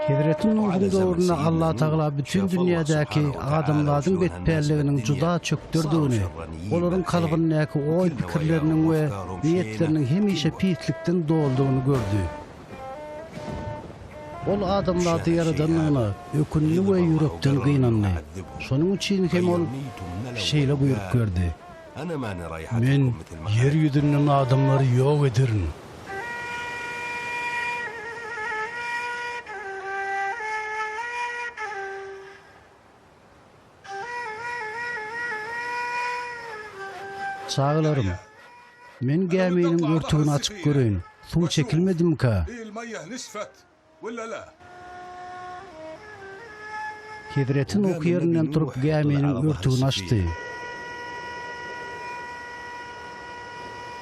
Hidretin Nuh'un doğruna Allah Teala bütün dünyadaki adamların betperlerinin juda çöktürdüğünü, onların kalbindeki oy fikirlerinin ve niyetlerinin hemişe pislikten dolduğunu gördü. Ol adamları yaradanlığına, ökünlü ve yürekten kıynanlı. Sonun için hem ol şeyle buyurup gördü. Men yeryüzünün adamları yok ederim. Sağlarım. Men geminin örtüğünü açıp göreyim. Su çekilmedim ka. Hidretin ok yerinden turup geminin örtüğünü açtı.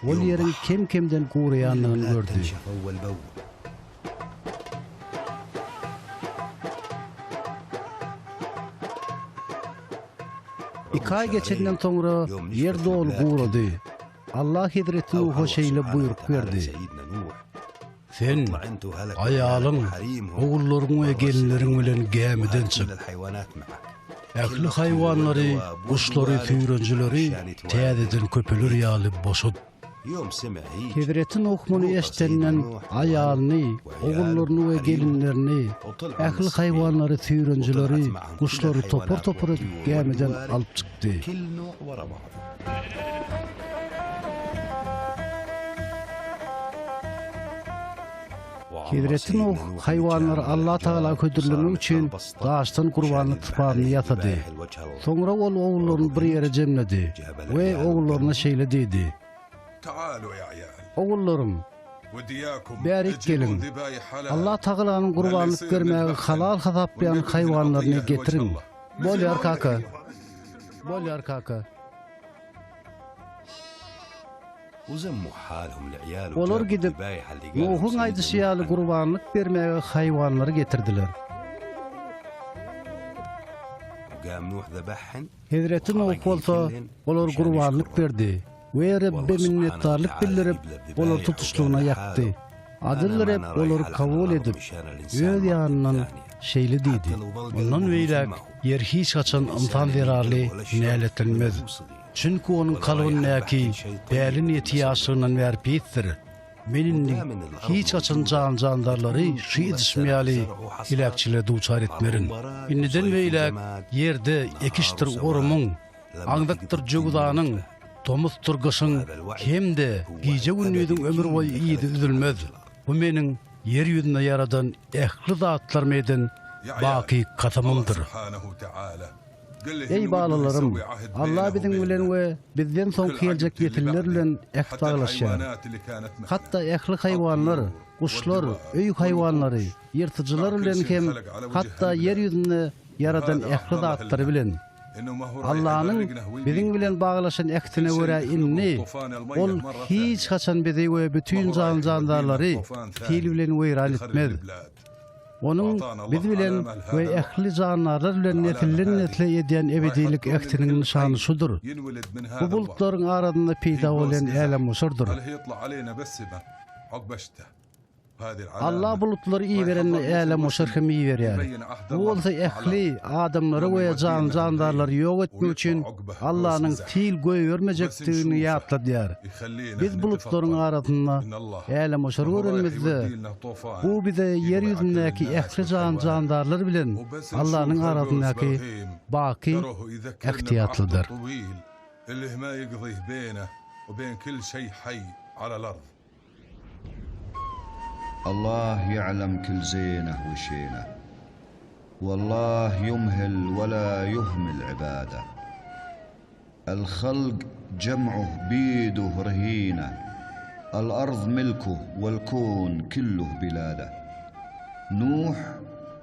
Ol yerin kem-kemden kuğrayanlığını gördü. İki ay geçenden sonra yer dolu kuğradı. Allah Hidret'in o şeyle buyrup verdi. Sen ayalın, oğulların ve gelinlerin bilen gemiden çık. Ähli hayvanları, kuşları, tüýrenjileri, täzeden köpeleri alıp boşut. Hidretin okmunu eştenden ayalyny, oğullaryny ve gelinlerini, ähli hayvanları, tüýrenjileri, kuşları topur gemiden alıp çıktı. Hidretin o hayvanlar Allah Teala ködürlüğü için daştan kurbanlık tıparını yatadı. Sonra ol oğullarını bir yere cemledi ve oğullarına şeyle dedi. Oğullarım, berik gelin. Allah Teala'nın kurbanlık vermeye halal hasaplayan hayvanlarını getirin. Bolyar kaka. Bolyar kaka. Olar gidip Nuh'un aýdyşyaly kurbanlyk bermege hayvanlary getirdiler. Hidretin Nuh bolsa olar kurbanlyk berdi. We Rabbe minnetdarlyk bildirip olar tutuşluğuna ýakdy. Adyllar hep olar kabul edip öz ýanyndan şeýle diýdi. Ondan beýlek yer hiç kaçan ymtan berarly näletilmez. Çünkü onun kalbindeki belin etiyasynyň berip ýetdir. Meninni hiç açan candarlary şu yetişmeyali hilakçile duçar etmerin. Inniden beýlek yerde ekiştir orumuň, aňdakdyr jogudanyň, tomuztur gyşyň, hemde giýje günnüýüň ömür boýy iýdi üzülmez. Bu meniň yer ýüzünde yaradan ähli zatlar meden baki katamymdyr. Ey balalarım, Allah bizim bilen ve bizden son gelecek nesiller bilen ähtalaşýar. Hatta ähli hayvanlar, kuşlar, öý hayvanlary, ýyrtyjylar bilen hem hatta yer ýüzünde yaradan ähli zatlary bilen Allah'ın bizim bilen bağlaşan ähtine görä inni, ol hiç haçan bizi we bütün candarlary til bilen weýran etmez. Onun biz bilen ve ähli canlarlar bilen netle edýän ebedilik ähtiniň nişany şudur. Bu bulutlaryň aradynda peýda bolan älam şurdur. Allah bulutları iyi verenle älam şerhemi iyi berýär. Bu bolsa ähli adamlary we candarlary ýok etmek üçin Allah'ın til göýermejekdigini ýatladýar. Biz bulutlaryň aradynda älam şer görenmizde. Bu bize yer ýüzündäki ähli candarlar bilen Allah'ın aradyndaky baki ähtiyatlydyr. الله يعلم كل زينه وشينه والله يمهل ولا يهمل عباده الخلق جمعه بيده رهينه الأرض ملكه والكون كله بلاده نوح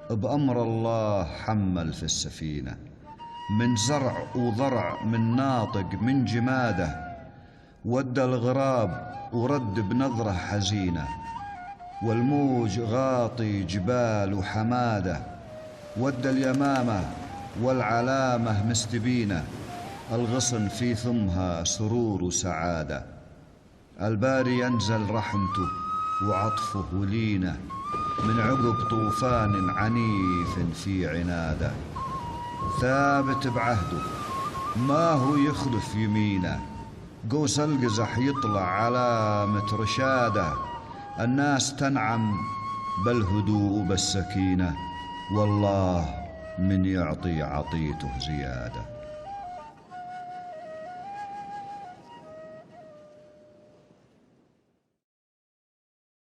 بأمر الله حمل في السفينة من زرع وضرع من ناطق من جماده ودى الغراب ورد بنظرة حزينة والموج غاطي جبال وحماده ود اليمامة والعلامة مستبينة الغصن في ثمها سرور وسعادة الباري ينزل رحمته وعطفه ولينه من عقب طوفان عنيف في عناده، ثابت بعهده ما هو يخلف يمينه، قوس القزح يطلع علامة رشاده، الناس تنعم بالهدوء بالسكينة، والله من يعطي عطيته زياده.